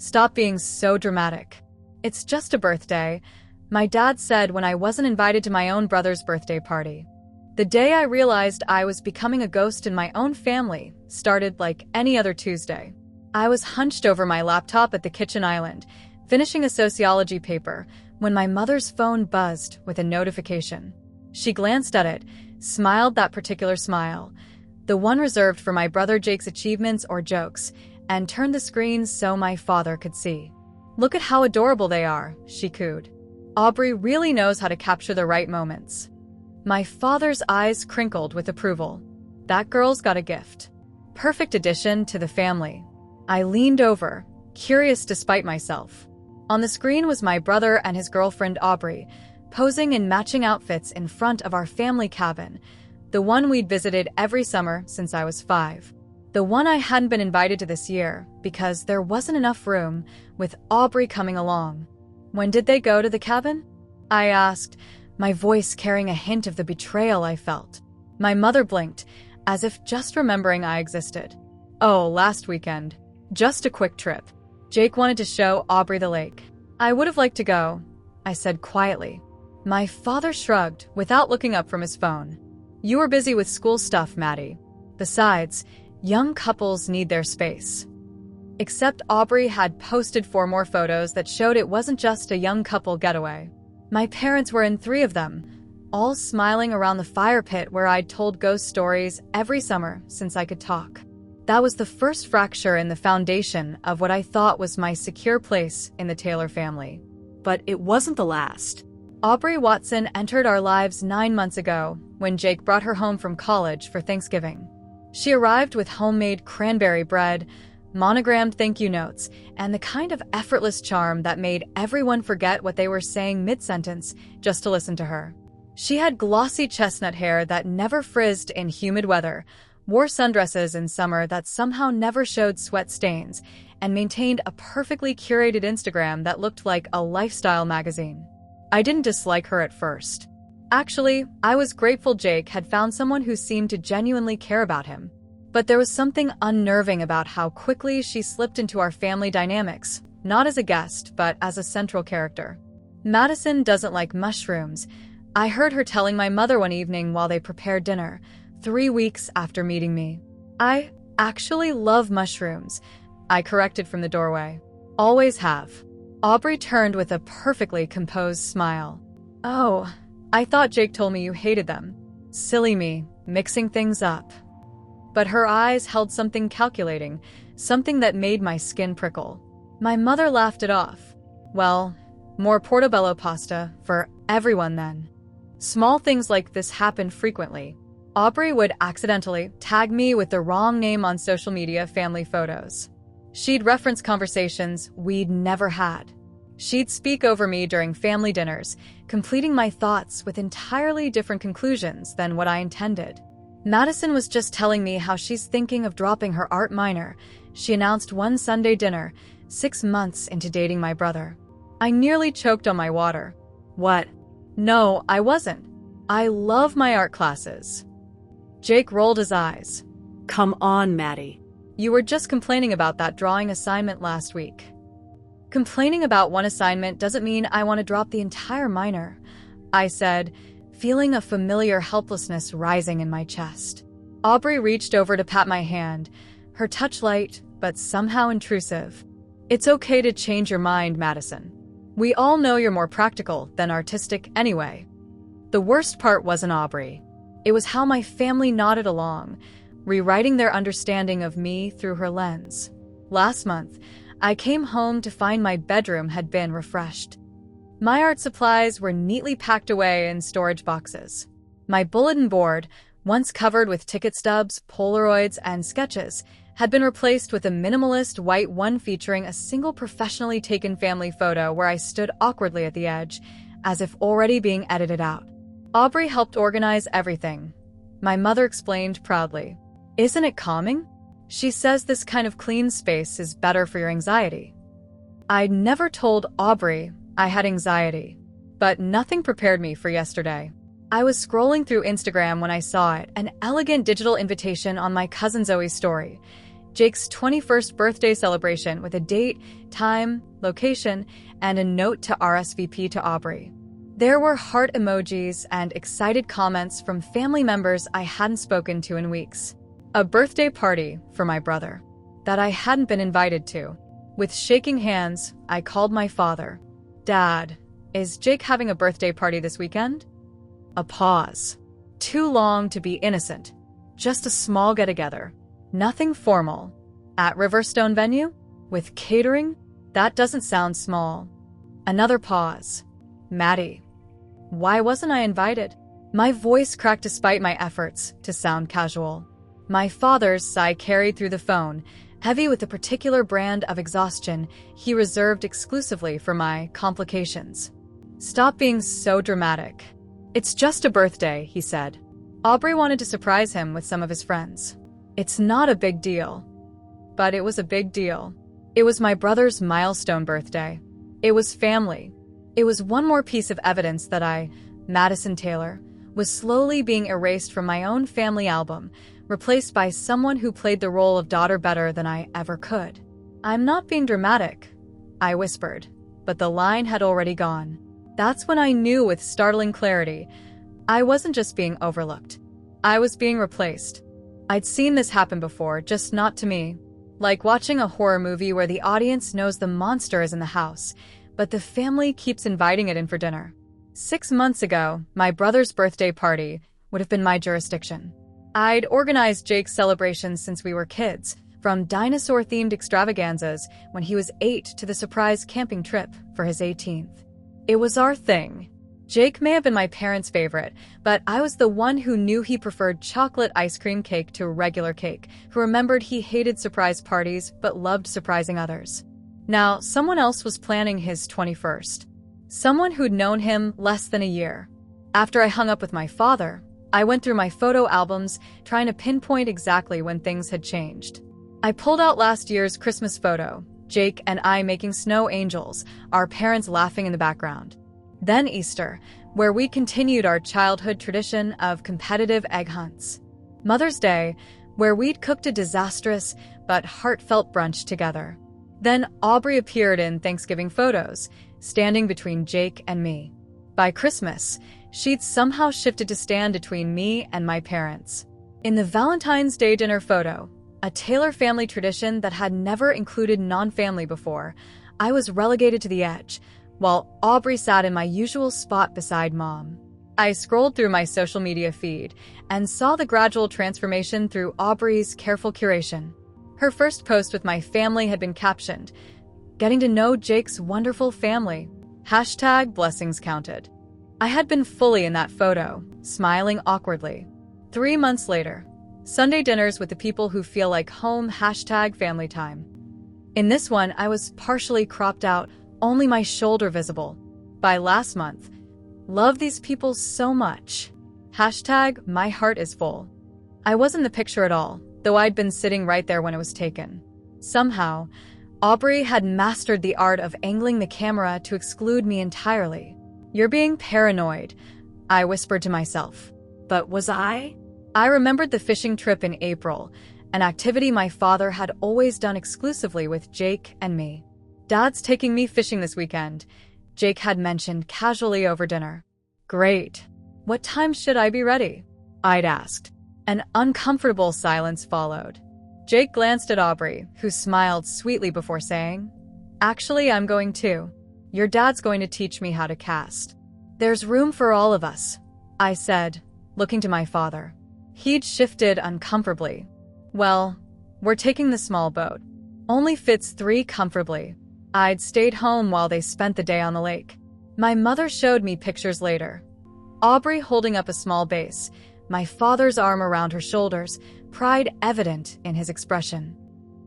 Stop being so dramatic. It's just a birthday, my dad said when I wasn't invited to my own brother's birthday party. The day I realized I was becoming a ghost in my own family started like any other Tuesday. I was hunched over my laptop at the kitchen island, finishing a sociology paper, when my mother's phone buzzed with a notification. She glanced at it, smiled that particular smile, the one reserved for my brother Jake's achievements or jokes, and turned the screen so my father could see. "Look at how adorable they are," she cooed. "Aubrey really knows how to capture the right moments." My father's eyes crinkled with approval. That girl's got a gift. Perfect addition to the family. I leaned over, curious despite myself. On the screen was my brother and his girlfriend Aubrey, posing in matching outfits in front of our family cabin, the one we'd visited every summer since I was 5. The one I hadn't been invited to this year because there wasn't enough room, with Aubrey coming along. "When did they go to the cabin?" I asked, my voice carrying a hint of the betrayal I felt. My mother blinked, as if just remembering I existed. "Oh, last weekend. Just a quick trip. Jake wanted to show Aubrey the lake. I would have liked to go," I said quietly. My father shrugged without looking up from his phone. "You were busy with school stuff, Maddie. Besides, young couples need their space." Except Aubrey had posted 4 more photos that showed it wasn't just a young couple getaway. My parents were in 3 of them, all smiling around the fire pit where I'd told ghost stories every summer since I could talk. That was the first fracture in the foundation of what I thought was my secure place in the Taylor family. But it wasn't the last. Aubrey Watson entered our lives 9 months ago when Jake brought her home from college for Thanksgiving. She arrived with homemade cranberry bread, monogrammed thank you notes, and the kind of effortless charm that made everyone forget what they were saying mid-sentence just to listen to her. She had glossy chestnut hair that never frizzed in humid weather, wore sundresses in summer that somehow never showed sweat stains, and maintained a perfectly curated Instagram that looked like a lifestyle magazine. I didn't dislike her at first. Actually, I was grateful Jake had found someone who seemed to genuinely care about him. But there was something unnerving about how quickly she slipped into our family dynamics, not as a guest, but as a central character. Madison doesn't like mushrooms. I heard her telling my mother one evening while they prepared dinner, 3 weeks after meeting me. "I actually love mushrooms," I corrected from the doorway. "Always have." Aubrey turned with a perfectly composed smile. "Oh, I thought Jake told me you hated them." Silly me, mixing things up. But her eyes held something calculating, something that made my skin prickle. My mother laughed it off. "Well, more portobello pasta for everyone then." Small things like this happened frequently. Aubrey would accidentally tag me with the wrong name on social media family photos. She'd reference conversations we'd never had. She'd speak over me during family dinners, completing my thoughts with entirely different conclusions than what I intended. Madison was just telling me how she's thinking of dropping her art minor, she announced one Sunday dinner, 6 months into dating my brother. I nearly choked on my water. "What? No, I wasn't. I love my art classes." Jake rolled his eyes. "Come on, Maddie. "You were just complaining about that drawing assignment last week." "Complaining about one assignment doesn't mean I want to drop the entire minor," I said, feeling a familiar helplessness rising in my chest. Aubrey reached over to pat my hand, her touch light, but somehow intrusive. "It's okay to change your mind, Madison. We all know you're more practical than artistic anyway." The worst part wasn't Aubrey. It was how my family nodded along, rewriting their understanding of me through her lens. Last month, I came home to find my bedroom had been refreshed. My art supplies were neatly packed away in storage boxes. My bulletin board, once covered with ticket stubs, Polaroids, and sketches, had been replaced with a minimalist white one featuring a single professionally taken family photo where I stood awkwardly at the edge, as if already being edited out. Aubrey helped organize everything. My mother explained proudly. "Isn't it calming? She says this kind of clean space is better for your anxiety." I'd never told Aubrey I had anxiety, but nothing prepared me for yesterday. I was scrolling through Instagram when I saw it, an elegant digital invitation on my cousin Zoe's story. Jake's 21st birthday celebration with a date, time, location, and a note to RSVP to Aubrey. There were heart emojis and excited comments from family members I hadn't spoken to in weeks. A birthday party for my brother that I hadn't been invited to. With shaking hands, I called my father. "Dad, is Jake having a birthday party this weekend?" A pause. Too long to be innocent. Just a small get-together. Nothing formal. At Riverstone venue? With catering? That doesn't sound small. Another pause. "Maddie, why wasn't I invited?" My voice cracked despite my efforts to sound casual. My father's sigh carried through the phone, heavy with a particular brand of exhaustion he reserved exclusively for my complications. "Stop being so dramatic. It's just a birthday," he said. Aubrey wanted to surprise him with some of his friends. It's not a big deal. But it was a big deal. It was my brother's milestone birthday. It was family. It was one more piece of evidence that I, Madison Taylor, was slowly being erased from my own family album, replaced by someone who played the role of daughter better than I ever could. "I'm not being dramatic," I whispered, but the line had already gone. That's when I knew with startling clarity, I wasn't just being overlooked. I was being replaced. I'd seen this happen before, just not to me. Like watching a horror movie where the audience knows the monster is in the house, but the family keeps inviting it in for dinner. 6 months ago, my brother's birthday party would have been my jurisdiction. I'd organized Jake's celebrations since we were kids, from dinosaur-themed extravaganzas when he was 8 to the surprise camping trip for his 18th. It was our thing. Jake may have been my parents' favorite, but I was the one who knew he preferred chocolate ice cream cake to regular cake, who remembered he hated surprise parties but loved surprising others. Now, someone else was planning his 21st. Someone who'd known him less than a year. After I hung up with my father, I went through my photo albums, trying to pinpoint exactly when things had changed. I pulled out last year's Christmas photo, Jake and I making snow angels, our parents laughing in the background. Then Easter, where we continued our childhood tradition of competitive egg hunts. Mother's Day, where we'd cooked a disastrous but heartfelt brunch together. Then Aubrey appeared in Thanksgiving photos, standing between Jake and me. By Christmas, she'd somehow shifted to stand between me and my parents. In the Valentine's Day dinner photo, a Taylor family tradition that had never included non-family before, I was relegated to the edge, while Aubrey sat in my usual spot beside Mom. I scrolled through my social media feed and saw the gradual transformation through Aubrey's careful curation. Her first post with my family had been captioned, "Getting to know Jake's wonderful family. #blessings counted." I had been fully in that photo, smiling awkwardly. 3 months later, Sunday dinners with the people who feel like home #family time. In this one, I was partially cropped out, only my shoulder visible. By last month, love these people so much. #my heart is full. I wasn't the picture at all, though I'd been sitting right there when it was taken. Somehow, Aubrey had mastered the art of angling the camera to exclude me entirely. "You're being paranoid," I whispered to myself. But was I? I remembered the fishing trip in April, an activity my father had always done exclusively with Jake and me. "Dad's taking me fishing this weekend," Jake had mentioned casually over dinner. "Great. What time should I be ready?" I'd asked. An uncomfortable silence followed. Jake glanced at Aubrey, who smiled sweetly before saying, "Actually, I'm going too. Your dad's going to teach me how to cast." "There's room for all of us," I said, looking to my father. He'd shifted uncomfortably. "Well, we're taking the small boat. Only fits 3 comfortably." I'd stayed home while they spent the day on the lake. My mother showed me pictures later. Aubrey holding up a small base, my father's arm around her shoulders, pride evident in his expression.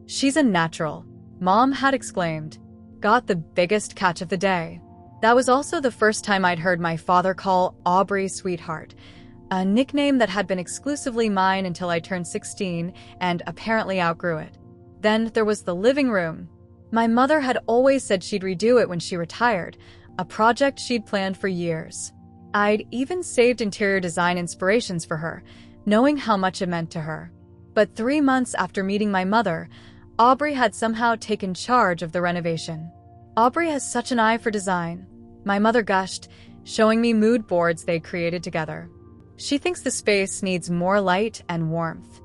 "She's a natural," Mom had exclaimed. "Got the biggest catch of the day." That was also the first time I'd heard my father call Aubrey sweetheart, a nickname that had been exclusively mine until I turned 16 and apparently outgrew it. Then there was the living room. My mother had always said she'd redo it when she retired, a project she'd planned for years. I'd even saved interior design inspirations for her, knowing how much it meant to her. But 3 months after meeting my mother, Aubrey had somehow taken charge of the renovation. Aubrey has such an eye for design, my mother gushed, showing me mood boards they created together. She thinks the space needs more light and warmth.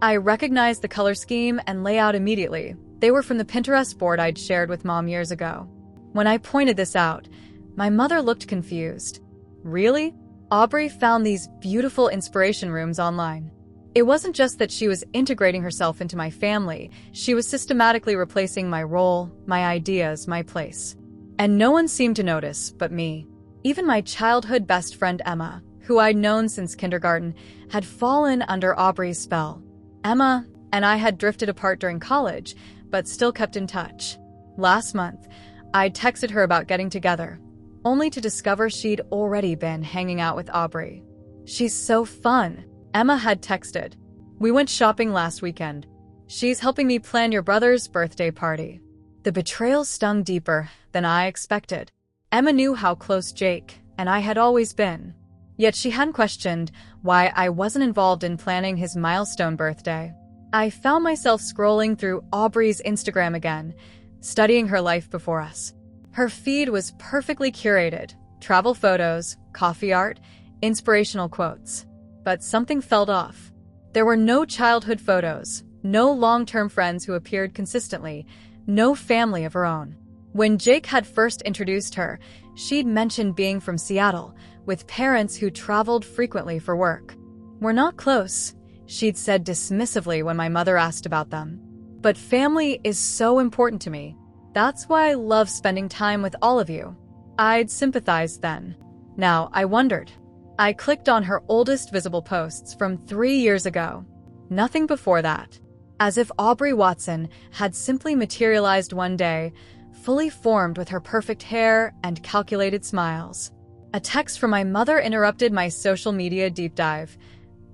I recognized the color scheme and layout immediately. They were from the Pinterest board I'd shared with Mom years ago. When I pointed this out, my mother looked confused. Really? Aubrey found these beautiful inspiration rooms online. It wasn't just that she was integrating herself into my family, she was systematically replacing my role, my ideas, my place. And no one seemed to notice but me. Even my childhood best friend Emma, who I'd known since kindergarten, had fallen under Aubrey's spell. Emma and I had drifted apart during college, but still kept in touch. Last month, I texted her about getting together, only to discover she'd already been hanging out with Aubrey. "She's so fun," Emma had texted. "We went shopping last weekend. She's helping me plan your brother's birthday party." The betrayal stung deeper than I expected. Emma knew how close Jake and I had always been. Yet she hadn't questioned why I wasn't involved in planning his milestone birthday. I found myself scrolling through Aubrey's Instagram again, studying her life before us. Her feed was perfectly curated: travel photos, coffee art, inspirational quotes. But something felt off. There were no childhood photos, no long-term friends who appeared consistently, no family of her own. When Jake had first introduced her, she'd mentioned being from Seattle, with parents who traveled frequently for work. "We're not close," she'd said dismissively when my mother asked about them. "But family is so important to me. That's why I love spending time with all of you." I'd sympathized then. Now I wondered. I clicked on her oldest visible posts from 3 years ago. Nothing before that. As if Aubrey Watson had simply materialized one day, fully formed with her perfect hair and calculated smiles. A text from my mother interrupted my social media deep dive.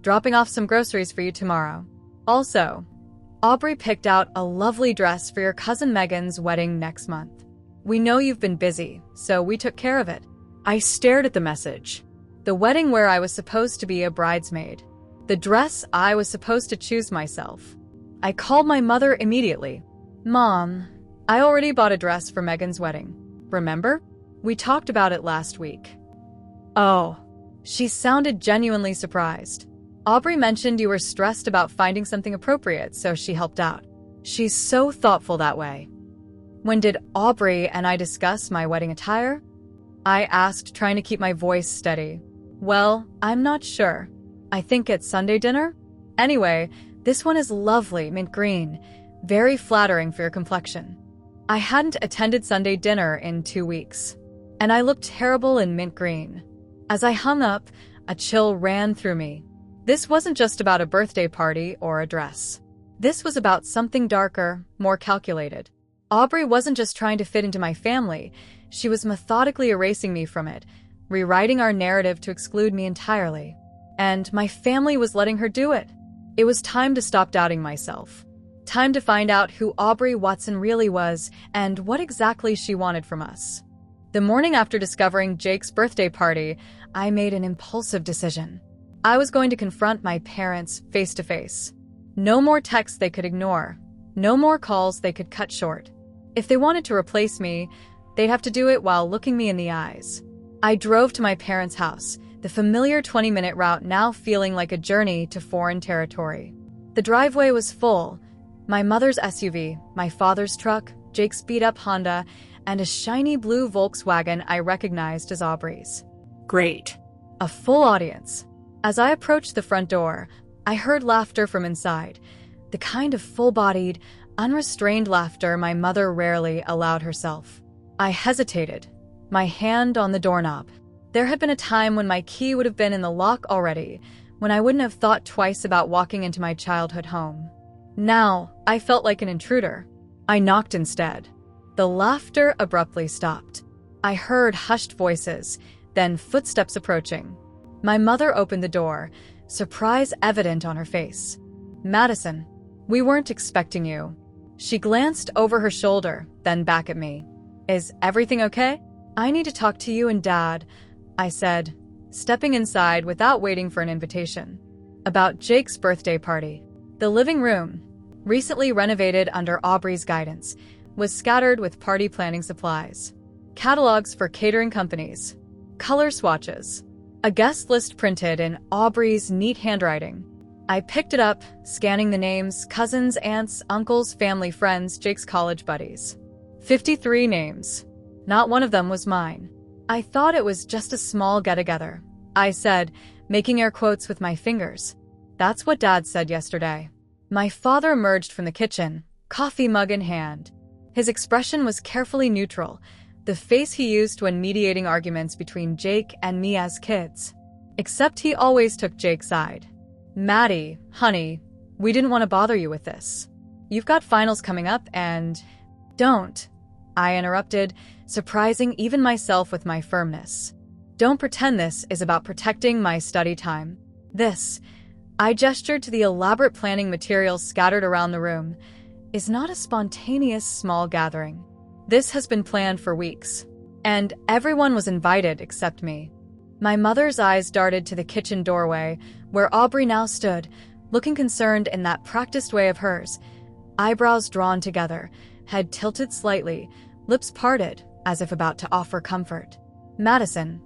"Dropping off some groceries for you tomorrow. Also, Aubrey picked out a lovely dress for your cousin Megan's wedding next month. We know you've been busy, so we took care of it." I stared at the message. The wedding where I was supposed to be a bridesmaid. The dress I was supposed to choose myself. I called my mother immediately. "Mom, I already bought a dress for Megan's wedding. Remember? We talked about it last week." "Oh." She sounded genuinely surprised. "Aubrey mentioned you were stressed about finding something appropriate, so she helped out. She's so thoughtful that way." "When did Aubrey and I discuss my wedding attire?" I asked, trying to keep my voice steady. "Well, I'm not sure. I think it's Sunday dinner? Anyway, this one is lovely, mint green, very flattering for your complexion." I hadn't attended Sunday dinner in 2 weeks, and I looked terrible in mint green. As I hung up, a chill ran through me. This wasn't just about a birthday party or a dress. This was about something darker, more calculated. Aubrey wasn't just trying to fit into my family, she was methodically erasing me from it, rewriting our narrative to exclude me entirely. And my family was letting her do it. It was time to stop doubting myself. Time to find out who Aubrey Watson really was and what exactly she wanted from us. The morning after discovering Jake's birthday party, I made an impulsive decision. I was going to confront my parents face to face. No more texts they could ignore. No more calls they could cut short. If they wanted to replace me, they'd have to do it while looking me in the eyes. I drove to my parents' house, the familiar 20-minute route now feeling like a journey to foreign territory. The driveway was full. My mother's SUV, my father's truck, Jake's beat-up Honda, and a shiny blue Volkswagen I recognized as Aubrey's. Great. A full audience. As I approached the front door, I heard laughter from inside, the kind of full-bodied, unrestrained laughter my mother rarely allowed herself. I hesitated, my hand on the doorknob. There had been a time when my key would have been in the lock already, when I wouldn't have thought twice about walking into my childhood home. Now, I felt like an intruder. I knocked instead. The laughter abruptly stopped. I heard hushed voices, then footsteps approaching. My mother opened the door, surprise evident on her face. "Madison, we weren't expecting you." She glanced over her shoulder, then back at me. "Is everything okay?" "I need to talk to you and Dad," I said, stepping inside without waiting for an invitation. "About Jake's birthday party." The living room, recently renovated under Aubrey's guidance, was scattered with party planning supplies, catalogs for catering companies, color swatches, a guest list printed in Aubrey's neat handwriting. I picked it up, scanning the names, cousins, aunts, uncles, family, friends, Jake's college buddies. 53 names. Not one of them was mine. I thought it was just a small get-together, I said, making air quotes with my fingers. That's what Dad said yesterday. My father emerged from the kitchen, coffee mug in hand. His expression was carefully neutral, the face he used when mediating arguments between Jake and me as kids. Except he always took Jake's side. Maddie, honey, we didn't want to bother you with this. You've got finals coming up and… Don't, I interrupted, surprising even myself with my firmness. Don't pretend this is about protecting my study time. This, I gestured to the elaborate planning materials scattered around the room, is not a spontaneous small gathering. This has been planned for weeks, and everyone was invited except me. My mother's eyes darted to the kitchen doorway, where Aubrey now stood, looking concerned in that practiced way of hers, eyebrows drawn together, head tilted slightly, lips parted, as if about to offer comfort. Madison,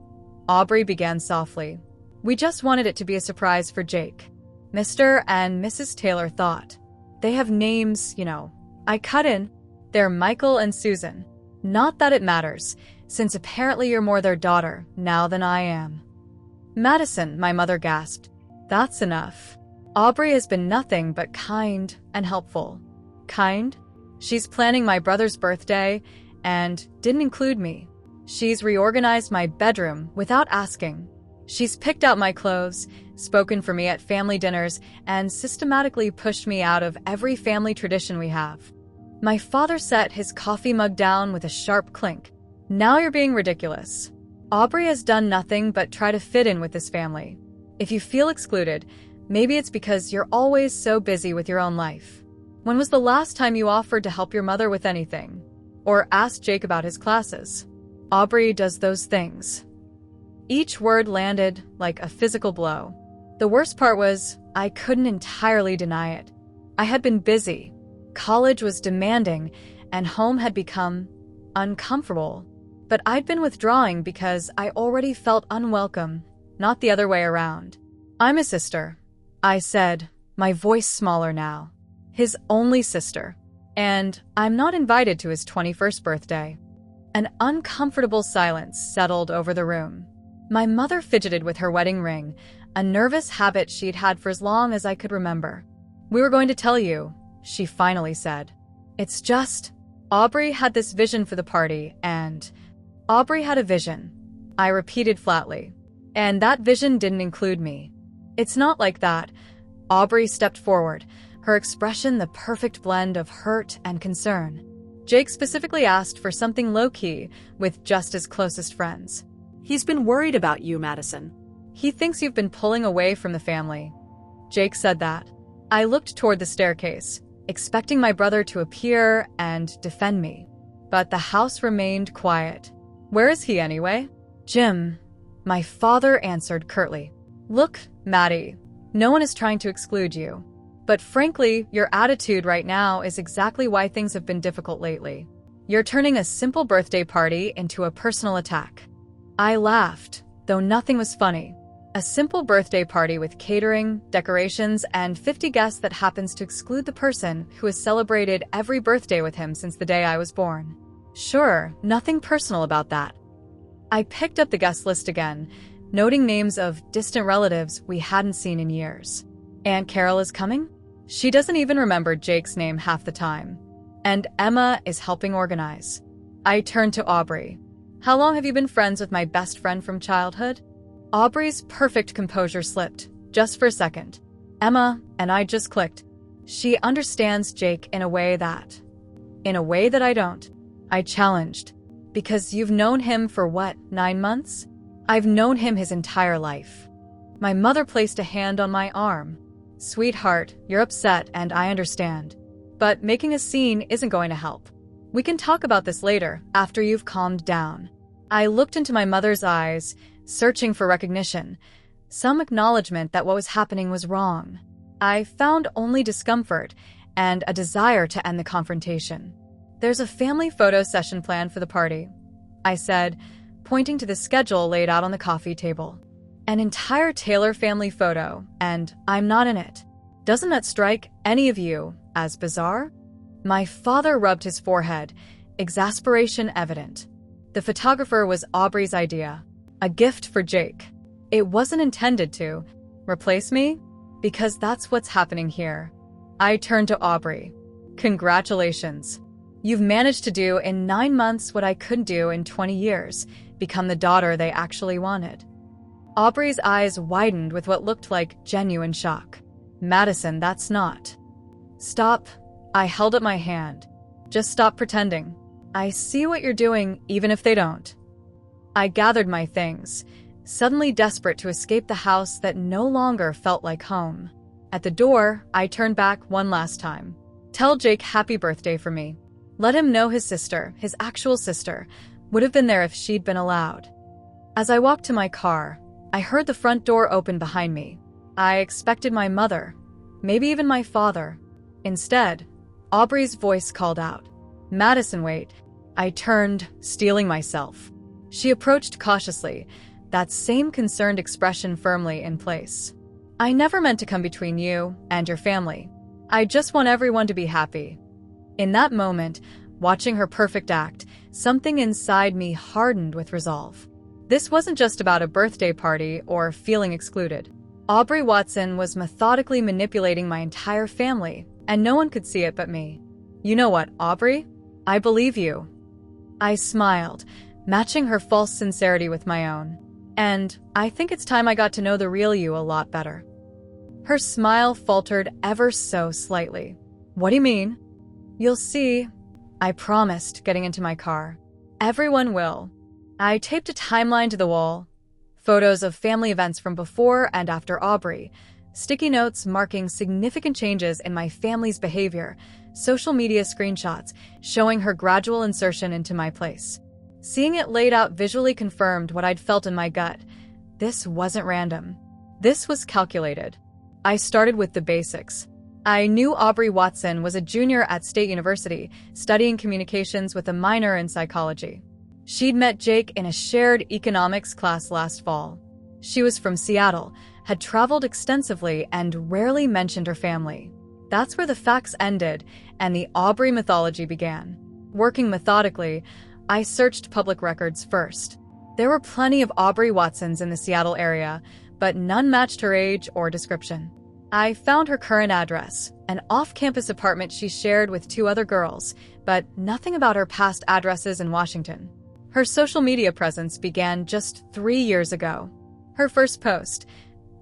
Aubrey began softly. We just wanted it to be a surprise for Jake. Mr. and Mrs. Taylor thought. They have names, you know. I cut in. They're Michael and Susan. Not that it matters, since apparently you're more their daughter now than I am. Madison, my mother gasped. That's enough. Aubrey has been nothing but kind and helpful. Kind? She's planning my brother's birthday and didn't include me. She's reorganized my bedroom without asking. She's picked out my clothes, spoken for me at family dinners, and systematically pushed me out of every family tradition we have. My father set his coffee mug down with a sharp clink. Now you're being ridiculous. Aubrey has done nothing but try to fit in with this family. If you feel excluded, maybe it's because you're always so busy with your own life. When was the last time you offered to help your mother with anything? Or asked Jake about his classes? Aubrey does those things. Each word landed like a physical blow. The worst part was, I couldn't entirely deny it. I had been busy. College was demanding, and home had become uncomfortable. But I'd been withdrawing because I already felt unwelcome, not the other way around. I'm his sister, I said, my voice smaller now. His only sister. And I'm not invited to his 21st birthday. An uncomfortable silence settled over the room. My mother fidgeted with her wedding ring, a nervous habit she'd had for as long as I could remember. We were going to tell you, she finally said. It's just, Aubrey had this vision for the party, and… Aubrey had a vision, I repeated flatly. And that vision didn't include me. It's not like that. Aubrey stepped forward, her expression the perfect blend of hurt and concern. Jake specifically asked for something low-key with just his closest friends. He's been worried about you, Madison. He thinks you've been pulling away from the family. Jake said that. I looked toward the staircase, expecting my brother to appear and defend me. But the house remained quiet. Where is he anyway? Jim, my father answered curtly. Look, Maddie, no one is trying to exclude you. But frankly, your attitude right now is exactly why things have been difficult lately. You're turning a simple birthday party into a personal attack. I laughed, though nothing was funny. A simple birthday party with catering, decorations, and 50 guests that happens to exclude the person who has celebrated every birthday with him since the day I was born. Sure, nothing personal about that. I picked up the guest list again, noting names of distant relatives we hadn't seen in years. Aunt Carol is coming? She doesn't even remember Jake's name half the time. And Emma is helping organize. I turned to Aubrey. How long have you been friends with my best friend from childhood? Aubrey's perfect composure slipped, just for a second. Emma and I just clicked. She understands Jake in a way that I don't. I challenged. Because you've known him for what, 9 months? I've known him his entire life. My mother placed a hand on my arm. Sweetheart, you're upset and I understand. But making a scene isn't going to help. We can talk about this later, after you've calmed down. I looked into my mother's eyes, searching for recognition, some acknowledgement that what was happening was wrong. I found only discomfort and a desire to end the confrontation. "There's a family photo session planned for the party," I said, pointing to the schedule laid out on the coffee table. "An entire Taylor family photo, and I'm not in it. Doesn't that strike any of you as bizarre?" My father rubbed his forehead, exasperation evident. The photographer was Aubrey's idea, a gift for Jake. It wasn't intended to replace me, because that's what's happening here. I turned to Aubrey. "Congratulations. You've managed to do in 9 months what I couldn't do in 20 years, become the daughter they actually wanted." Aubrey's eyes widened with what looked like genuine shock. "Madison, that's not." "Stop." I held up my hand. "Just stop pretending. I see what you're doing, even if they don't." I gathered my things, suddenly desperate to escape the house that no longer felt like home. At the door, I turned back one last time. "Tell Jake happy birthday for me. Let him know his sister, his actual sister, would have been there if she'd been allowed." As I walked to my car, I heard the front door open behind me. I expected my mother, maybe even my father. Instead, Aubrey's voice called out, "Madison, wait." I turned, steeling myself. She approached cautiously, that same concerned expression firmly in place. "I never meant to come between you and your family. I just want everyone to be happy." In that moment, watching her perfect act, something inside me hardened with resolve. This wasn't just about a birthday party or feeling excluded. Aubrey Watson was methodically manipulating my entire family, and no one could see it but me. "You know what, Aubrey? I believe you." I smiled, matching her false sincerity with my own. "And I think it's time I got to know the real you a lot better." Her smile faltered ever so slightly. "What do you mean?" "You'll see," I promised, getting into my car. "Everyone will." I taped a timeline to the wall, photos of family events from before and after Aubrey, sticky notes marking significant changes in my family's behavior, social media screenshots showing her gradual insertion into my place. Seeing it laid out visually confirmed what I'd felt in my gut. This wasn't random. This was calculated. I started with the basics. I knew Aubrey Watson was a junior at State University, studying communications with a minor in psychology. She'd met Jake in a shared economics class last fall. She was from Seattle, had traveled extensively, and rarely mentioned her family. That's where the facts ended, and the Aubrey mythology began. Working methodically, I searched public records first. There were plenty of Aubrey Watsons in the Seattle area, but none matched her age or description. I found her current address, an off-campus apartment she shared with 2 other girls, but nothing about her past addresses in Washington. Her social media presence began just 3 years ago. Her first post,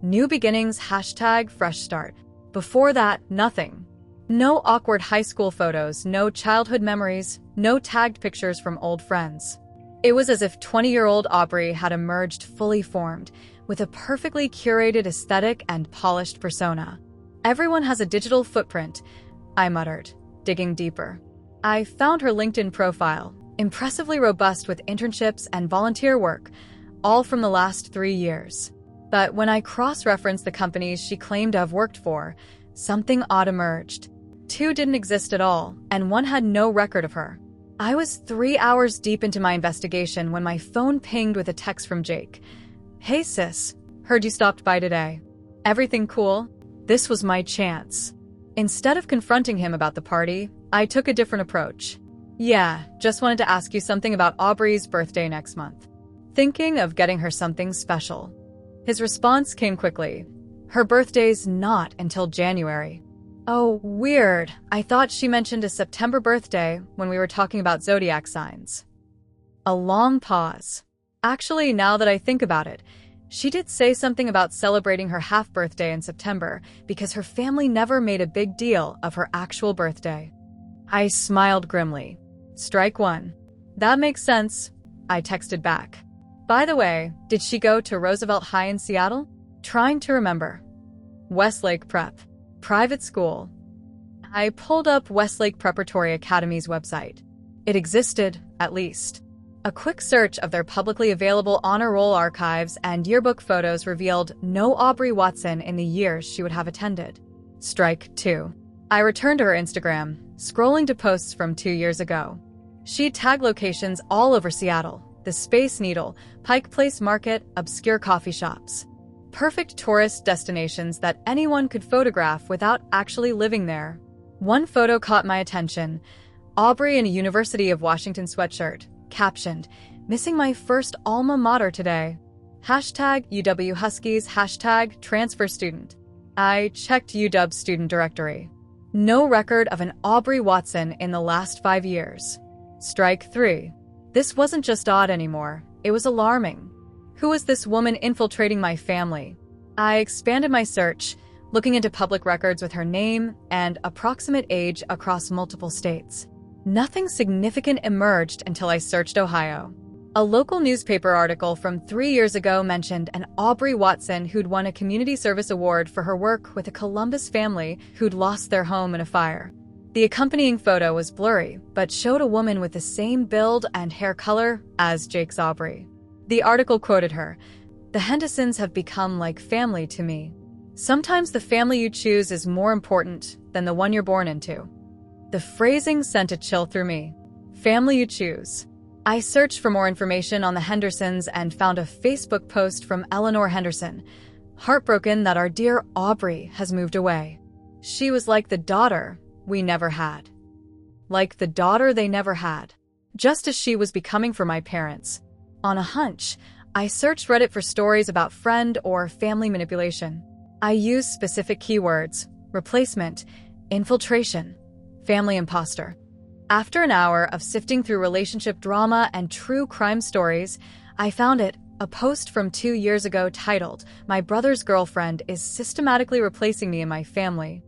"New beginnings, #fresh start." Before that, nothing. No awkward high school photos, no childhood memories, no tagged pictures from old friends. It was as if 20-year-old Aubrey had emerged fully formed, with a perfectly curated aesthetic and polished persona. "Everyone has a digital footprint," I muttered, digging deeper. I found her LinkedIn profile, impressively robust with internships and volunteer work, all from the last 3 years. But when I cross-referenced the companies she claimed to have worked for, something odd emerged. 2 didn't exist at all, and 1 had no record of her. I was 3 hours deep into my investigation when my phone pinged with a text from Jake. "Hey sis, heard you stopped by today. Everything cool?" This was my chance. Instead of confronting him about the party, I took a different approach. "Yeah, just wanted to ask you something about Aubrey's birthday next month. Thinking of getting her something special." His response came quickly. "Her birthday's not until January." "Oh, weird. I thought she mentioned a September birthday when we were talking about zodiac signs." A long pause. Actually, now that I think about it, she did say something about celebrating her half-birthday in September because her family never made a big deal of her actual birthday. I smiled grimly. Strike 1. "That makes sense," I texted back. By the way, did she go to Roosevelt High in Seattle? Trying to remember. Westlake Prep. Private school. I pulled up Westlake Preparatory Academy's website. It existed, at least. A quick search of their publicly available honor roll archives and yearbook photos revealed no Aubrey Watson in the years she would have attended. Strike 2. I returned to her Instagram, scrolling to posts from 2 years ago. She'd tagged locations all over Seattle, the Space Needle, Pike Place Market, obscure coffee shops. Perfect tourist destinations that anyone could photograph without actually living there. One photo caught my attention. Aubrey in a University of Washington sweatshirt, captioned, "Missing my first alma mater today." Hashtag UW Huskies, hashtag transfer student. I checked UW's student directory. No record of an Aubrey Watson in the last 5 years. Strike 3. This wasn't just odd anymore, it was alarming. Who was this woman infiltrating my family? I expanded my search, looking into public records with her name and approximate age across multiple states. Nothing significant emerged until I searched Ohio. A local newspaper article from 3 years ago mentioned an Aubrey Watson who'd won a community service award for her work with a Columbus family who'd lost their home in a fire. The accompanying photo was blurry, but showed a woman with the same build and hair color as Jake's Aubrey. The article quoted her, "The Hendersons have become like family to me. Sometimes the family you choose is more important than the one you're born into." The phrasing sent a chill through me. Family you choose. I searched for more information on the Hendersons and found a Facebook post from Eleanor Henderson, heartbroken that our dear Aubrey has moved away. She was like the daughter we never had. Like the daughter they never had. Just as she was becoming for my parents. On a hunch, I searched Reddit for stories about friend or family manipulation. I used specific keywords: replacement, infiltration, family imposter. After an hour of sifting through relationship drama and true crime stories, I found it, a post from 2 years ago titled, "My brother's girlfriend is systematically replacing me in my family."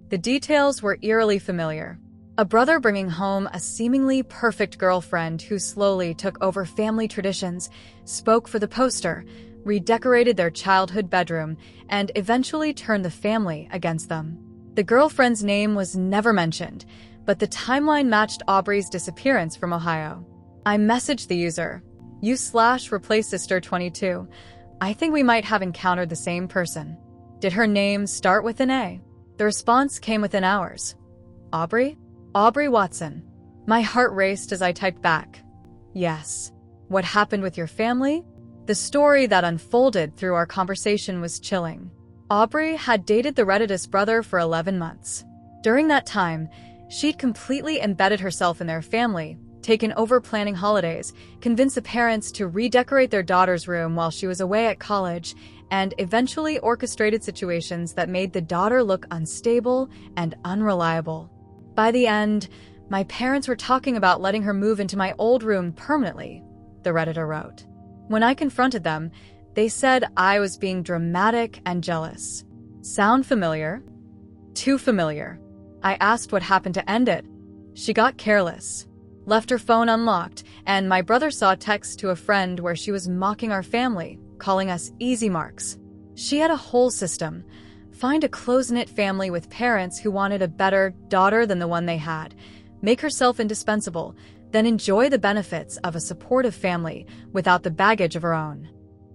The details were eerily familiar. A brother bringing home a seemingly perfect girlfriend who slowly took over family traditions, spoke for the poster, redecorated their childhood bedroom, and eventually turned the family against them. The girlfriend's name was never mentioned, but the timeline matched Aubrey's disappearance from Ohio. I messaged the user, u/replacesister22. I think we might have encountered the same person. Did her name start with an A? The response came within hours. Aubrey? Aubrey Watson. My heart raced as I typed back. Yes. What happened with your family? The story that unfolded through our conversation was chilling. Aubrey had dated the Redditus brother for 11 months. During that time, she'd completely embedded herself in their family, taken over planning holidays, convinced the parents to redecorate their daughter's room while she was away at college, and eventually orchestrated situations that made the daughter look unstable and unreliable. By the end, my parents were talking about letting her move into my old room permanently, the Redditor wrote. When I confronted them, they said I was being dramatic and jealous. Sound familiar? Too familiar. I asked what happened to end it. She got careless, left her phone unlocked, and my brother saw a text to a friend where she was mocking our family, calling us easy marks. She had a whole system. Find a close-knit family with parents who wanted a better daughter than the one they had, make herself indispensable, then enjoy the benefits of a supportive family without the baggage of her own.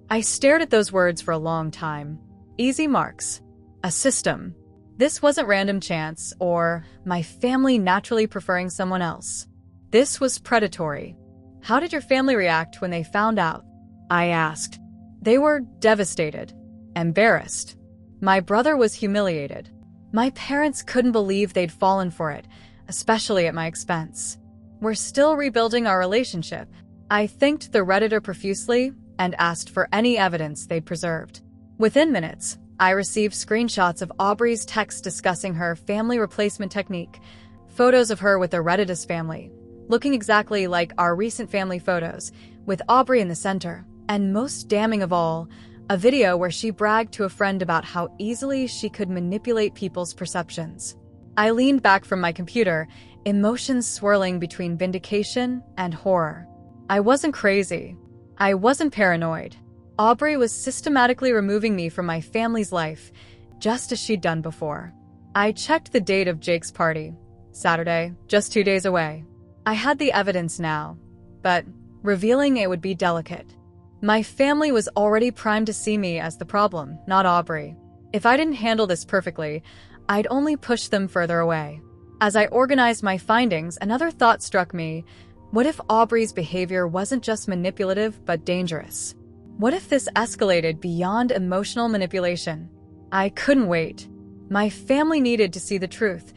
I stared at those words for a long time. Easy marks. A system. This wasn't random chance or my family naturally preferring someone else. This was predatory. How did your family react when they found out? I asked. They were devastated, embarrassed. My brother was humiliated. My parents couldn't believe they'd fallen for it, especially at my expense. We're still rebuilding our relationship. I thanked the Redditor profusely and asked for any evidence they'd preserved. Within minutes, I received screenshots of Aubrey's text discussing her family replacement technique, photos of her with the Redditus family, looking exactly like our recent family photos, with Aubrey in the center, and most damning of all, a video where she bragged to a friend about how easily she could manipulate people's perceptions. I leaned back from my computer, emotions swirling between vindication and horror. I wasn't crazy. I wasn't paranoid. Aubrey was systematically removing me from my family's life, just as she'd done before. I checked the date of Jake's party. Saturday, just 2 days away. I had the evidence now, but revealing it would be delicate. My family was already primed to see me as the problem, not Aubrey. If I didn't handle this perfectly, I'd only push them further away. As I organized my findings, another thought struck me. What if Aubrey's behavior wasn't just manipulative but dangerous? What if this escalated beyond emotional manipulation? I couldn't wait. My family needed to see the truth,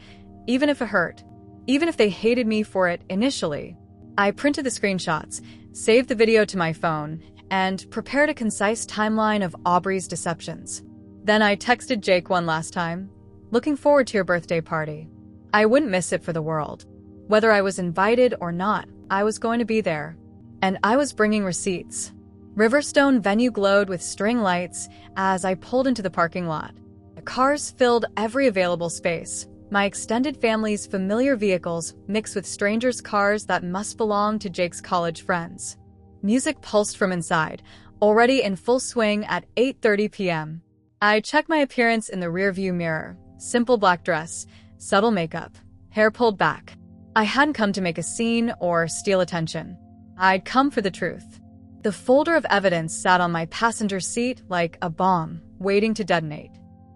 even if it hurt, even if they hated me for it initially. I printed the screenshots, saved the video to my phone, and prepared a concise timeline of Aubrey's deceptions. Then I texted Jake one last time, looking forward to your birthday party. I wouldn't miss it for the world. Whether I was invited or not, I was going to be there. And I was bringing receipts. Riverstone venue glowed with string lights as I pulled into the parking lot. The cars filled every available space. My extended family's familiar vehicles mixed with strangers' cars that must belong to Jake's college friends. Music pulsed from inside, already in full swing at 8:30 p.m. I checked my appearance in the rearview mirror. Simple black dress, subtle makeup, hair pulled back. I hadn't come to make a scene or steal attention. I'd come for the truth. The folder of evidence sat on my passenger seat like a bomb, waiting to detonate.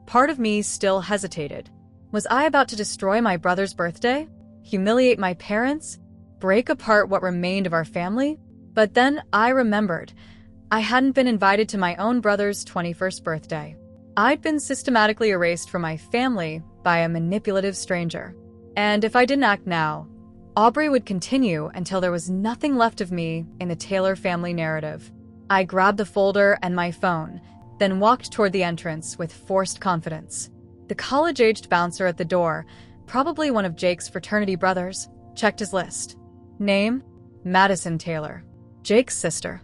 Part of me still hesitated. Was I about to destroy my brother's birthday? Humiliate my parents? Break apart what remained of our family? But then I remembered. I hadn't been invited to my own brother's 21st birthday. I'd been systematically erased from my family by a manipulative stranger. And if I didn't act now, Aubrey would continue until there was nothing left of me in the Taylor family narrative. I grabbed the folder and my phone, then walked toward the entrance with forced confidence. The college-aged bouncer at the door, probably one of Jake's fraternity brothers, checked his list. Name? Madison Taylor. Jake's sister.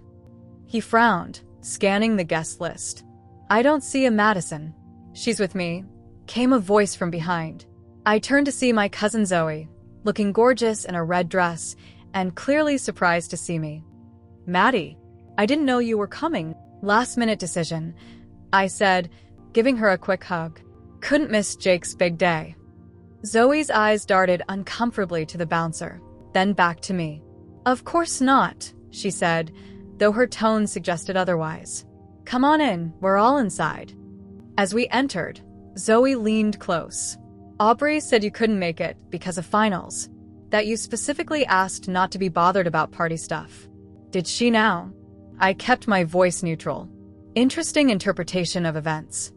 He frowned, scanning the guest list. I don't see a Madison. She's with me, came a voice from behind. I turned to see my cousin Zoe, looking gorgeous in a red dress and clearly surprised to see me. Maddie, I didn't know you were coming. Last-minute decision, I said, giving her a quick hug. Couldn't miss Jake's big day. Zoe's eyes darted uncomfortably to the bouncer, then back to me. Of course not, she said, though her tone suggested otherwise. Come on in, we're all inside. As we entered, Zoe leaned close. Aubrey said you couldn't make it because of finals, that you specifically asked not to be bothered about party stuff. Did she now? I kept my voice neutral. Interesting interpretation of events.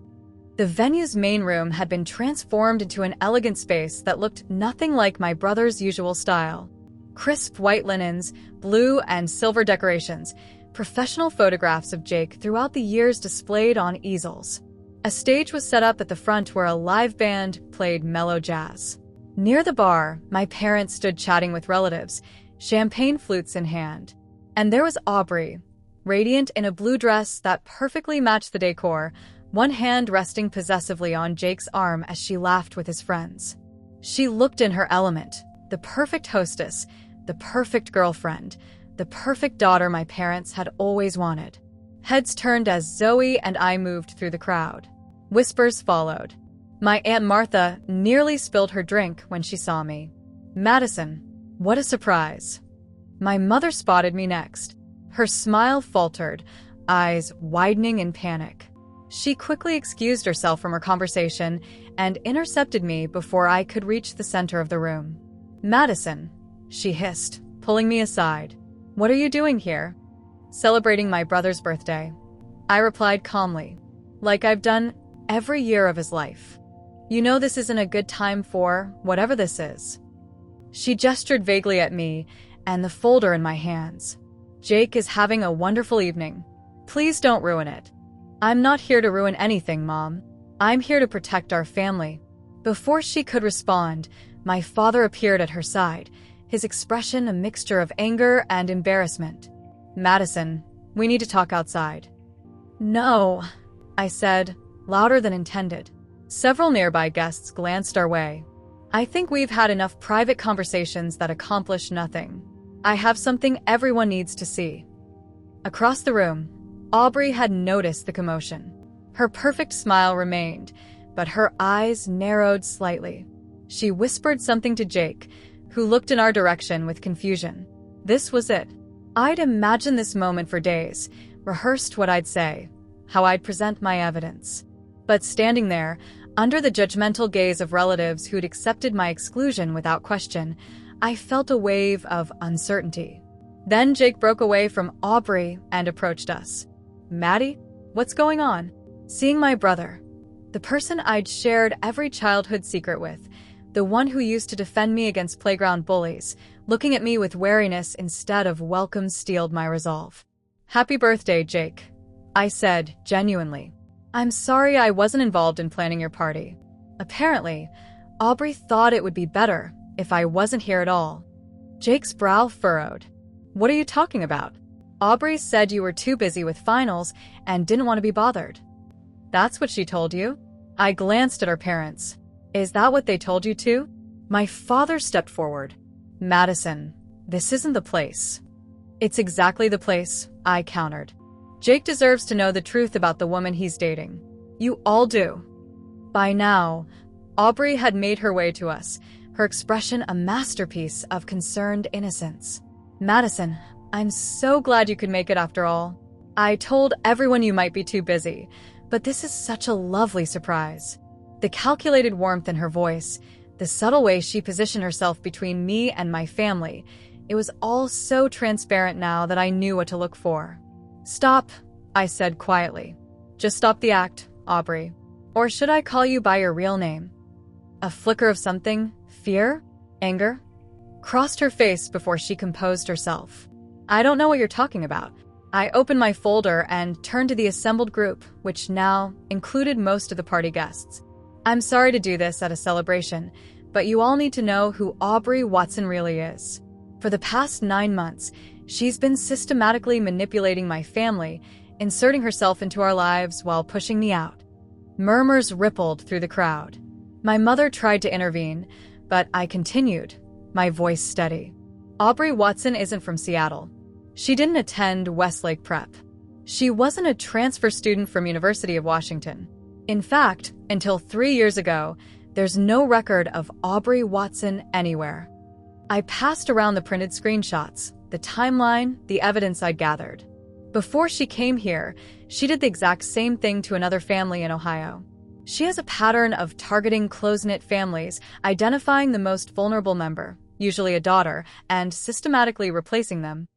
The venue's main room had been transformed into an elegant space that looked nothing like my brother's usual style. Crisp white linens, blue and silver decorations, professional photographs of Jake throughout the years displayed on easels. A stage was set up at the front where a live band played mellow jazz. Near the bar, my parents stood chatting with relatives, champagne flutes in hand. And there was Aubrey, radiant in a blue dress that perfectly matched the decor, one hand resting possessively on Jake's arm as she laughed with his friends. She looked in her element, the perfect hostess, the perfect girlfriend, the perfect daughter my parents had always wanted. Heads turned as Zoe and I moved through the crowd. Whispers followed. My Aunt Martha nearly spilled her drink when she saw me. Madison, what a surprise. My mother spotted me next. Her smile faltered, eyes widening in panic. She quickly excused herself from her conversation and intercepted me before I could reach the center of the room. Madison, she hissed, pulling me aside. What are you doing here? Celebrating my brother's birthday. I replied calmly, like I've done every year of his life. You know this isn't a good time for whatever this is. She gestured vaguely at me and the folder in my hands. Jake is having a wonderful evening. Please don't ruin it. I'm not here to ruin anything, Mom. I'm here to protect our family. Before she could respond, my father appeared at her side, his expression a mixture of anger and embarrassment. Madison, we need to talk outside. No, I said, louder than intended. Several nearby guests glanced our way. I think we've had enough private conversations that accomplish nothing. I have something everyone needs to see. Across the room, Aubrey had noticed the commotion. Her perfect smile remained, but her eyes narrowed slightly. She whispered something to Jake, who looked in our direction with confusion. This was it. I'd imagined this moment for days, rehearsed what I'd say, how I'd present my evidence. But standing there, Under the judgmental gaze of relatives who'd accepted my exclusion without question, I felt a wave of uncertainty. Then Jake broke away from Aubrey and approached us. "Maddie, what's going on?" Seeing my brother, the person I'd shared every childhood secret with, the one who used to defend me against playground bullies, looking at me with wariness instead of welcome steeled my resolve. "Happy birthday, Jake," I said genuinely. "I'm sorry I wasn't involved in planning your party. Apparently, Aubrey thought it would be better if I wasn't here at all." Jake's brow furrowed. "What are you talking about? Aubrey said you were too busy with finals and didn't want to be bothered." "That's what she told you?" I glanced at our parents. "Is that what they told you too?" My father stepped forward. "Madison, this isn't the place." "It's exactly the place," I countered. "Jake deserves to know the truth about the woman he's dating. You all do." By now, Aubrey had made her way to us, her expression a masterpiece of concerned innocence. "Madison, I'm so glad you could make it after all. I told everyone you might be too busy, but this is such a lovely surprise." The calculated warmth in her voice, the subtle way she positioned herself between me and my family, it was all so transparent now that I knew what to look for. "Stop," I said quietly. "Just stop the act, Aubrey. Or should I call you by your real name?" A flicker of something, fear, anger, crossed her face before she composed herself. "I don't know what you're talking about." I opened my folder and turned to the assembled group, which now included most of the party guests. "I'm sorry to do this at a celebration, but you all need to know who Aubrey Watson really is. For the past 9 months, she's been systematically manipulating my family, inserting herself into our lives while pushing me out." Murmurs rippled through the crowd. My mother tried to intervene, but I continued, my voice steady. "Aubrey Watson isn't from Seattle. She didn't attend Westlake Prep. She wasn't a transfer student from University of Washington. In fact, until 3 years ago, there's no record of Aubrey Watson anywhere." I passed around the printed screenshots, the timeline, the evidence I'd gathered. Before she came here, she did the exact same thing to another family in Ohio. She has a pattern of targeting close-knit families, identifying the most vulnerable member, usually a daughter, and systematically replacing them.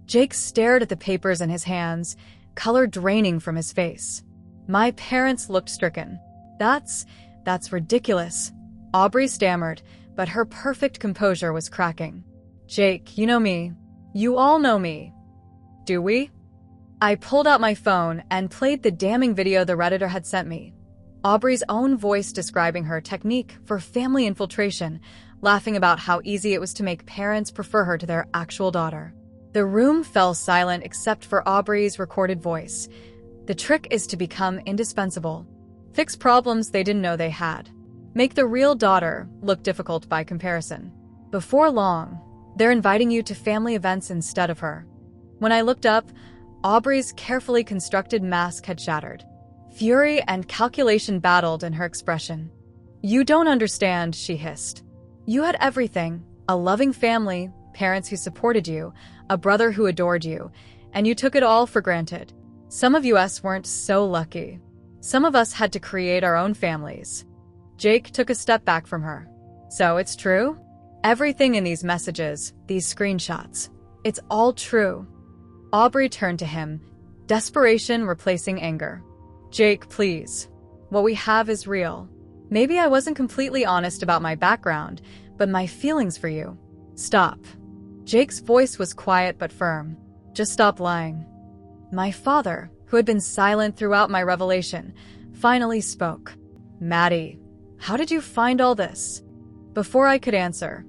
Jake stared at the papers in his hands, color draining from his face. My parents looked stricken. That's ridiculous," Aubrey stammered, but her perfect composure was cracking. "Jake, you know me. You all know me. Do we?" I pulled out my phone and played the damning video the Redditor had sent me. Aubrey's own voice describing her technique for family infiltration, laughing about how easy it was to make parents prefer her to their actual daughter. The room fell silent except for Aubrey's recorded voice. The trick is to become indispensable. Fix problems they didn't know they had. Make the real daughter look difficult by comparison. Before long, they're inviting you to family events instead of her. When I looked up, Aubrey's carefully constructed mask had shattered. Fury and calculation battled in her expression. "You don't understand," she hissed. "You had everything, a loving family, parents who supported you, a brother who adored you, and you took it all for granted. Some of us weren't so lucky. Some of us had to create our own families." Jake took a step back from her. "So it's true? Everything in these messages, these screenshots, it's all true." Aubrey turned to him, desperation replacing anger. "Jake, please. What we have is real. Maybe I wasn't completely honest about my background, but my feelings for you. Stop." Jake's voice was quiet but firm. "Just stop lying." My father, who had been silent throughout my revelation, finally spoke. "Maddie, how did you find all this?" Before I could answer,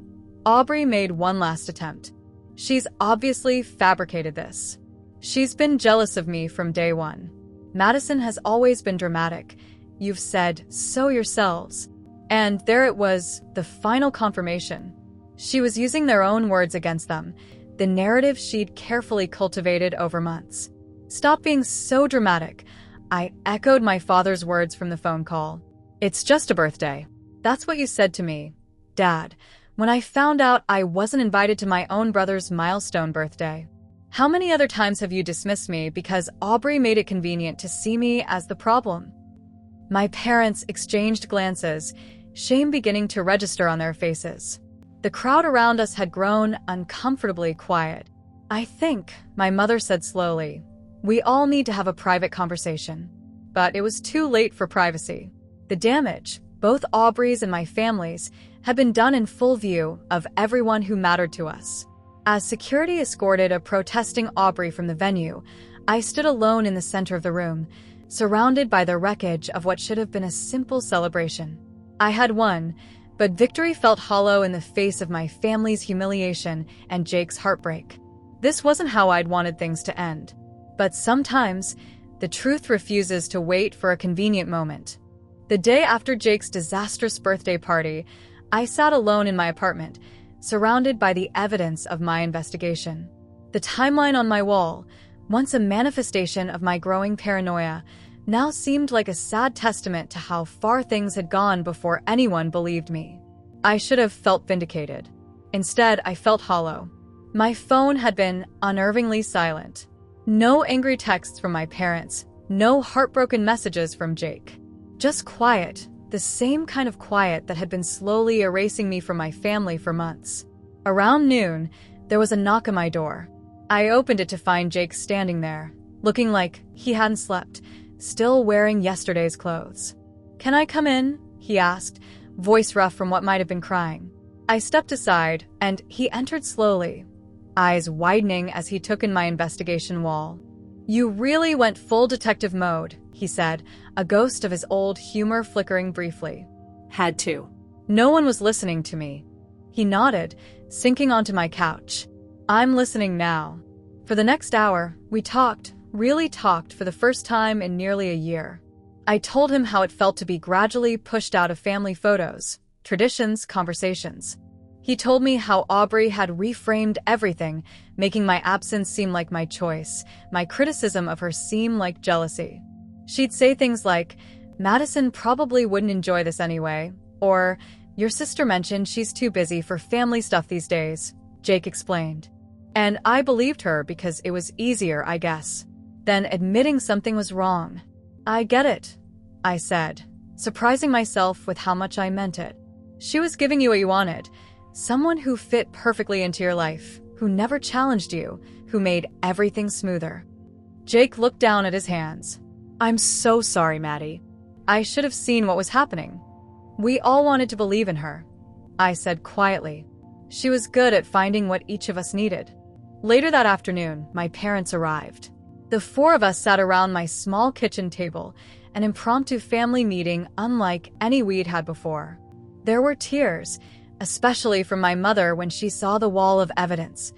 Aubrey made one last attempt. "She's obviously fabricated this. She's been jealous of me from day one. Madison has always been dramatic. You've said so yourselves." And there it was, the final confirmation. She was using their own words against them, the narrative she'd carefully cultivated over months. "Stop being so dramatic," I echoed my father's words from the phone call. "It's just a birthday. That's what you said to me, Dad, when I found out I wasn't invited to my own brother's milestone birthday. How many other times have you dismissed me because Aubrey made it convenient to see me as the problem?" My parents exchanged glances, shame beginning to register on their faces. The crowd around us had grown uncomfortably quiet. "I think," my mother said slowly, "we all need to have a private conversation." But it was too late for privacy. The damage, both Aubrey's and my family's, had been done in full view of everyone who mattered to us. As security escorted a protesting Aubrey from the venue, I stood alone in the center of the room, surrounded by the wreckage of what should have been a simple celebration. I had won, but victory felt hollow in the face of my family's humiliation and Jake's heartbreak. This wasn't how I'd wanted things to end. But sometimes, the truth refuses to wait for a convenient moment. The day after Jake's disastrous birthday party, I sat alone in my apartment, surrounded by the evidence of my investigation. The timeline on my wall, once a manifestation of my growing paranoia, now seemed like a sad testament to how far things had gone before anyone believed me. I should have felt vindicated. Instead, I felt hollow. My phone had been unnervingly silent. No angry texts from my parents, no heartbroken messages from Jake. Just quiet, the same kind of quiet that had been slowly erasing me from my family for months. Around noon, there was a knock on my door. I opened it to find Jake standing there, looking like he hadn't slept, still wearing yesterday's clothes. "Can I come in?" he asked, voice rough from what might have been crying. I stepped aside, and he entered slowly, eyes widening as he took in my investigation wall. "You really went full detective mode," he said, a ghost of his old humor flickering briefly. Had to. No one was listening to me. He nodded, sinking onto my couch. "I'm listening now." For the next hour, we talked, really talked for the first time in nearly a year. I told him how it felt to be gradually pushed out of family photos, traditions, conversations. He told me how Aubrey had reframed everything, making my absence seem like my choice, my criticism of her seem like jealousy. She'd say things like, "Madison probably wouldn't enjoy this anyway," or, "Your sister mentioned she's too busy for family stuff these days," Jake explained. And I believed her because it was easier, I guess, than admitting something was wrong. "I get it," I said, surprising myself with how much I meant it. She was giving you what you wanted. Someone who fit perfectly into your life, who never challenged you, who made everything smoother. Jake looked down at his hands. "I'm so sorry, Maddie. I should have seen what was happening." "We all wanted to believe in her," I said quietly. "She was good at finding what each of us needed." Later that afternoon, my parents arrived. The four of us sat around my small kitchen table, an impromptu family meeting unlike any we'd had before. There were tears, especially from my mother when she saw the wall of evidence,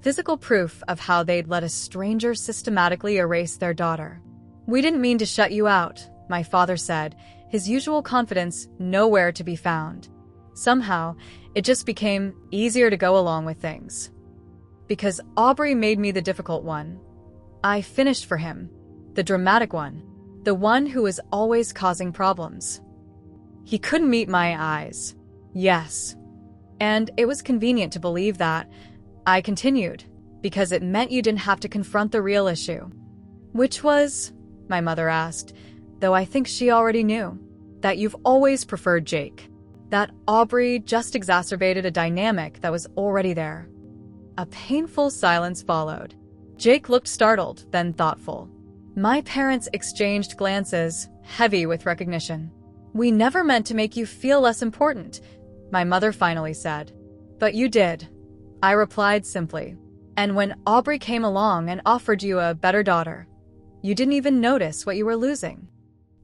physical proof of how they'd let a stranger systematically erase their daughter. "We didn't mean to shut you out," my father said, his usual confidence nowhere to be found. Somehow, it just became easier to go along with things. Because Aubrey made me the difficult one. I finished for him, the dramatic one, the one who was always causing problems. He couldn't meet my eyes. Yes. And it was convenient to believe that. I continued, because it meant you didn't have to confront the real issue. "Which was?" my mother asked, though I think she already knew. "That you've always preferred Jake. That Aubrey just exacerbated a dynamic that was already there." A painful silence followed. Jake looked startled, then thoughtful. My parents exchanged glances, heavy with recognition. "We never meant to make you feel less important," my mother finally said. "But you did," I replied simply. "And when Aubrey came along and offered you a better daughter, you didn't even notice what you were losing."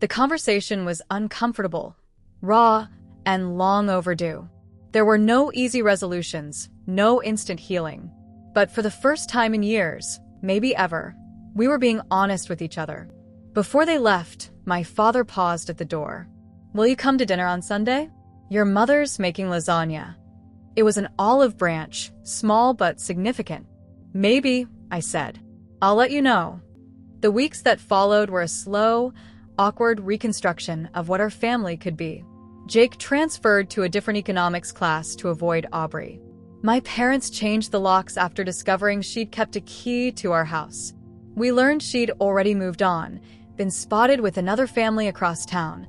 The conversation was uncomfortable, raw, and long overdue. There were no easy resolutions, no instant healing. But for the first time in years, maybe ever, we were being honest with each other. Before they left, my father paused at the door. "Will you come to dinner on Sunday? Your mother's making lasagna." It was an olive branch, small but significant. "Maybe," I said. "I'll let you know." The weeks that followed were a slow, awkward reconstruction of what our family could be. Jake transferred to a different economics class to avoid Aubrey. My parents changed the locks after discovering she'd kept a key to our house. We learned she'd already moved on, been spotted with another family across town,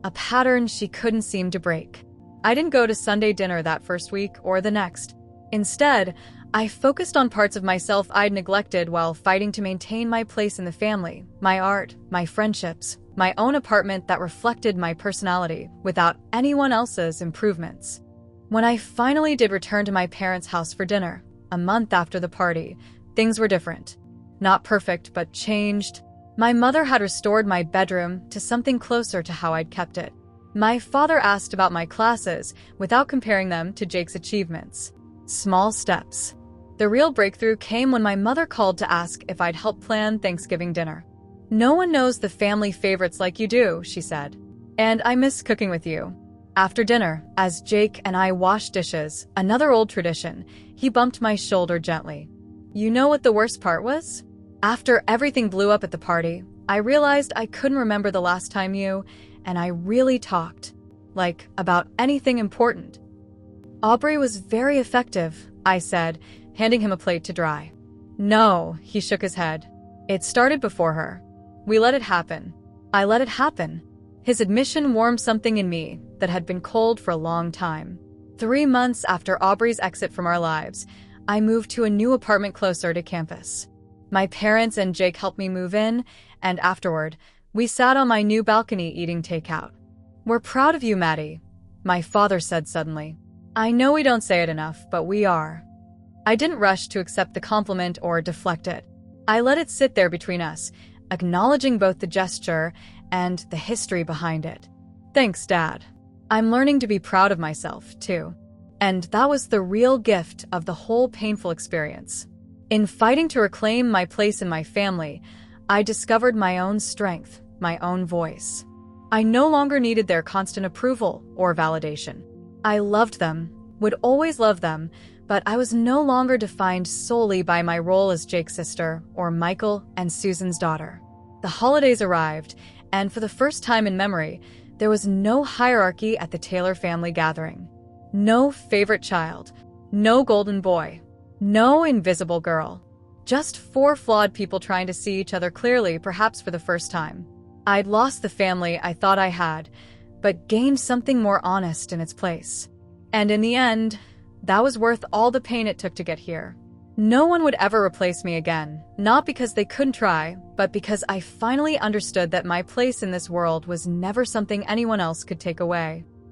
a pattern she couldn't seem to break. I didn't go to Sunday dinner that first week or the next. Instead, I focused on parts of myself I'd neglected while fighting to maintain my place in the family, my art, my friendships, my own apartment that reflected my personality without anyone else's improvements. When I finally did return to my parents' house for dinner, a month after the party, things were different. Not perfect, but changed. My mother had restored my bedroom to something closer to how I'd kept it. My father asked about my classes without comparing them to Jake's achievements. Small steps. The real breakthrough came when my mother called to ask if I'd help plan Thanksgiving dinner. "No one knows the family favorites like you do," she said. "And I miss cooking with you." After dinner, as Jake and I washed dishes, another old tradition, he bumped my shoulder gently. "You know what the worst part was? After everything blew up at the party, I realized I couldn't remember the last time you and I really talked. Like, about anything important." "Aubrey was very effective," I said, handing him a plate to dry. "No," he shook his head. "It started before her. We let it happen. I let it happen." His admission warmed something in me that had been cold for a long time. 3 months after Aubrey's exit from our lives, I moved to a new apartment closer to campus. My parents and Jake helped me move in, and afterward, we sat on my new balcony eating takeout. "We're proud of you, Maddie," my father said suddenly. "I know we don't say it enough, but we are." I didn't rush to accept the compliment or deflect it. I let it sit there between us, acknowledging both the gesture and the history behind it. "Thanks, Dad. I'm learning to be proud of myself, too." And that was the real gift of the whole painful experience. In fighting to reclaim my place in my family, I discovered my own strength, my own voice. I no longer needed their constant approval or validation. I loved them, would always love them, but I was no longer defined solely by my role as Jake's sister or Michael and Susan's daughter. The holidays arrived, and for the first time in memory, there was no hierarchy at the Taylor family gathering. No favorite child, no golden boy, no invisible girl. Just 4 flawed people trying to see each other clearly, perhaps for the first time. I'd lost the family I thought I had, but gained something more honest in its place. And in the end, that was worth all the pain it took to get here. No one would ever replace me again, not because they couldn't try, but because I finally understood that my place in this world was never something anyone else could take away.